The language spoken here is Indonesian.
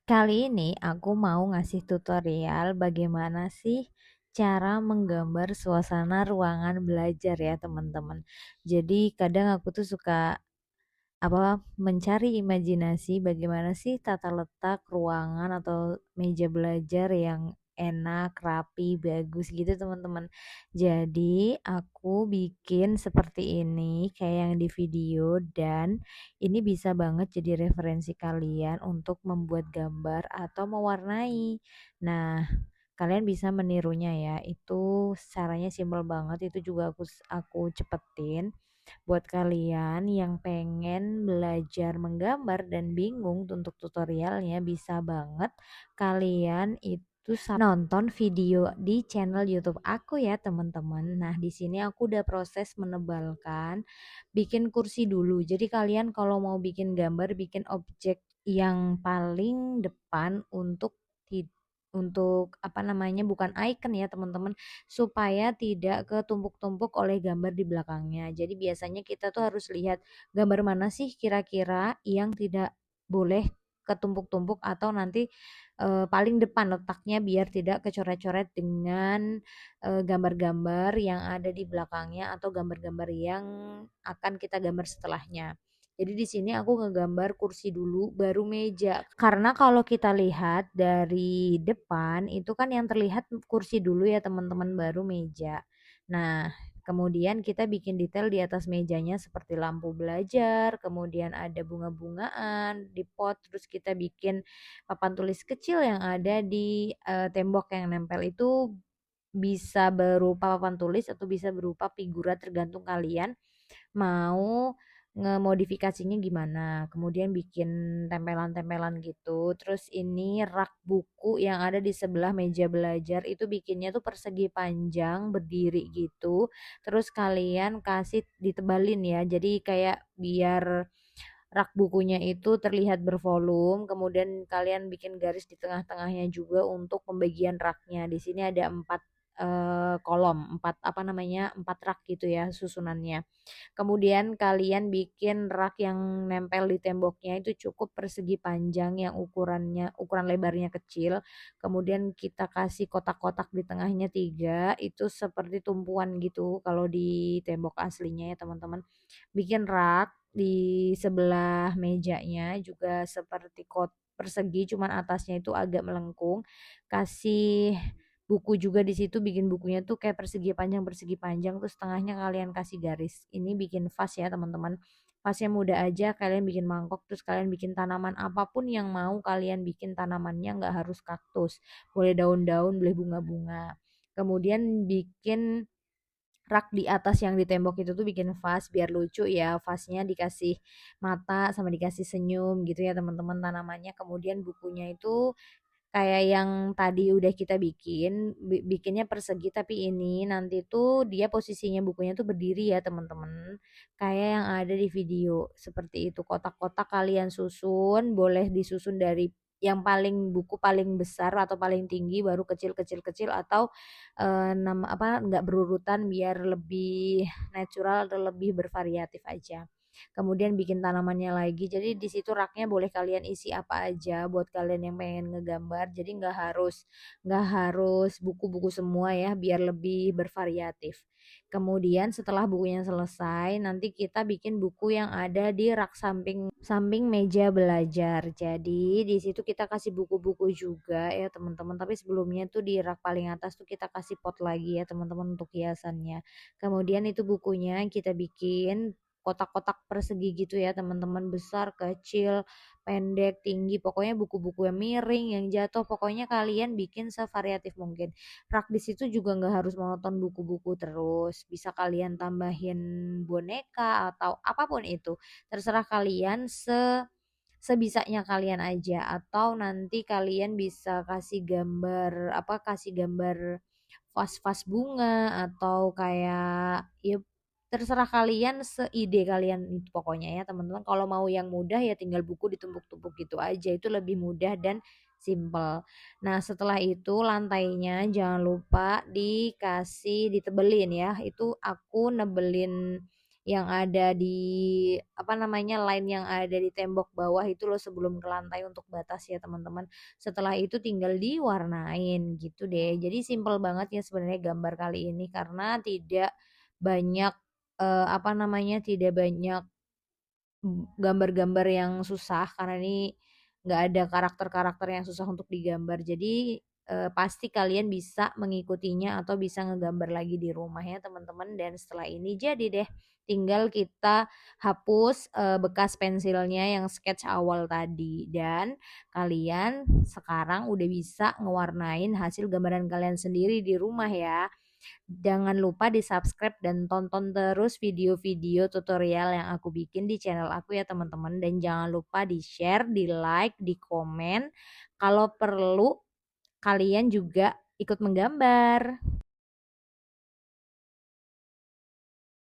Kali ini aku mau ngasih tutorial bagaimana sih cara menggambar suasana ruangan belajar ya teman-teman. Jadi kadang aku tuh suka mencari imajinasi bagaimana sih tata letak ruangan atau meja belajar yang enak, rapi, bagus gitu teman-teman. Jadi aku bikin seperti ini kayak yang di video dan ini bisa banget jadi referensi kalian untuk membuat gambar atau mewarnai. Nah, kalian bisa menirunya ya. Itu caranya simpel banget. Itu juga aku cepetin. Buat kalian yang pengen belajar menggambar dan bingung untuk tutorialnya, bisa banget kalian itu nonton video di channel YouTube aku ya teman-teman. Nah, di sini aku udah proses menebalkan, bikin kursi dulu. Jadi kalian kalau mau bikin gambar, bikin objek yang paling depan untuk bukan icon ya teman-teman, supaya tidak ketumpuk-tumpuk oleh gambar di belakangnya. Jadi biasanya kita tuh harus lihat gambar mana sih kira-kira yang tidak boleh ketumpuk-tumpuk atau nanti paling depan letaknya biar tidak kecoret-coret dengan gambar-gambar yang ada di belakangnya atau gambar-gambar yang akan kita gambar setelahnya. Jadi di sini aku ngegambar kursi dulu baru meja. Karena kalau kita lihat dari depan itu kan yang terlihat kursi dulu ya teman-teman, baru meja. Nah, kemudian kita bikin detail di atas mejanya seperti lampu belajar, kemudian ada bunga-bungaan di pot, terus kita bikin papan tulis kecil yang ada di tembok yang nempel itu bisa berupa papan tulis atau bisa berupa figura, tergantung kalian mau ngemodifikasinya gimana. Kemudian bikin tempelan-tempelan gitu. Terus ini rak buku yang ada di sebelah meja belajar itu bikinnya tuh persegi panjang berdiri gitu. Terus kalian kasih ditebalin ya. Jadi kayak biar rak bukunya itu terlihat bervolume. Kemudian kalian bikin garis di tengah-tengahnya juga untuk pembagian raknya. Di sini ada empat kolom, empat rak gitu ya susunannya. Kemudian kalian bikin rak yang nempel di temboknya itu cukup persegi panjang yang ukuran lebarnya kecil. Kemudian kita kasih kotak-kotak di tengahnya tiga, itu seperti tumpuan gitu kalau di tembok aslinya ya teman-teman. Bikin rak di sebelah mejanya juga seperti persegi, cuman atasnya itu agak melengkung. Kasih buku juga di situ, bikin bukunya tuh kayak persegi panjang terus tengahnya kalian kasih garis. Ini bikin vas ya teman-teman. Vasnya mudah aja, kalian bikin mangkok, terus kalian bikin tanaman apapun yang mau kalian bikin tanamannya, nggak harus kaktus, boleh daun-daun, boleh bunga-bunga. Kemudian bikin rak di atas yang di tembok itu tuh bikin vas biar lucu ya, vasnya dikasih mata sama dikasih senyum gitu ya teman-teman tanamannya. Kemudian bukunya itu kayak yang tadi udah kita bikinnya persegi, tapi ini nanti tuh dia posisinya bukunya tuh berdiri ya teman-teman, kayak yang ada di video seperti itu. Kotak-kotak kalian susun, boleh disusun dari yang buku paling besar atau paling tinggi, baru kecil-kecil atau nggak berurutan biar lebih natural atau lebih bervariatif aja. Kemudian bikin tanamannya lagi, jadi di situ raknya boleh kalian isi apa aja buat kalian yang pengen ngegambar. Jadi nggak harus buku-buku semua ya, biar lebih bervariatif. Kemudian setelah bukunya selesai, nanti kita bikin buku yang ada di rak samping samping meja belajar. Jadi di situ kita kasih buku-buku juga ya teman-teman, tapi sebelumnya tuh di rak paling atas tuh kita kasih pot lagi ya teman-teman untuk hiasannya. Kemudian itu bukunya kita bikin kotak-kotak persegi gitu ya teman-teman, besar, kecil, pendek, tinggi, pokoknya buku-buku yang miring, yang jatuh, pokoknya kalian bikin sevariatif mungkin. Rak di situ juga nggak harus monoton buku-buku terus, bisa kalian tambahin boneka atau apapun itu, terserah kalian sebisanya kalian aja. Atau nanti kalian bisa kasih gambar vas-vas bunga atau kayak ya terserah kalian, seide kalian itu pokoknya ya teman-teman. Kalau mau yang mudah ya tinggal buku ditumpuk-tumpuk gitu aja, itu lebih mudah dan simple. Nah, setelah itu lantainya jangan lupa ditebelin ya. Itu aku nebelin yang ada di apa namanya, line yang ada di tembok bawah itu loh sebelum ke lantai untuk batas ya teman-teman. Setelah itu tinggal diwarnain gitu deh. Jadi simple banget ya sebenarnya gambar kali ini karena tidak banyak apa namanya, tidak banyak gambar-gambar yang susah karena ini nggak ada karakter-karakter yang susah untuk digambar. Jadi pasti kalian bisa mengikutinya atau bisa ngegambar lagi di rumah ya teman-teman. Dan setelah ini jadi deh, tinggal kita hapus bekas pensilnya yang sketch awal tadi dan kalian sekarang udah bisa ngewarnain hasil gambaran kalian sendiri di rumah ya. Jangan lupa di-subscribe dan tonton terus video-video tutorial yang aku bikin di channel aku ya teman-teman. Dan jangan lupa di-share, di-like, di-komen. Kalau perlu kalian juga ikut menggambar.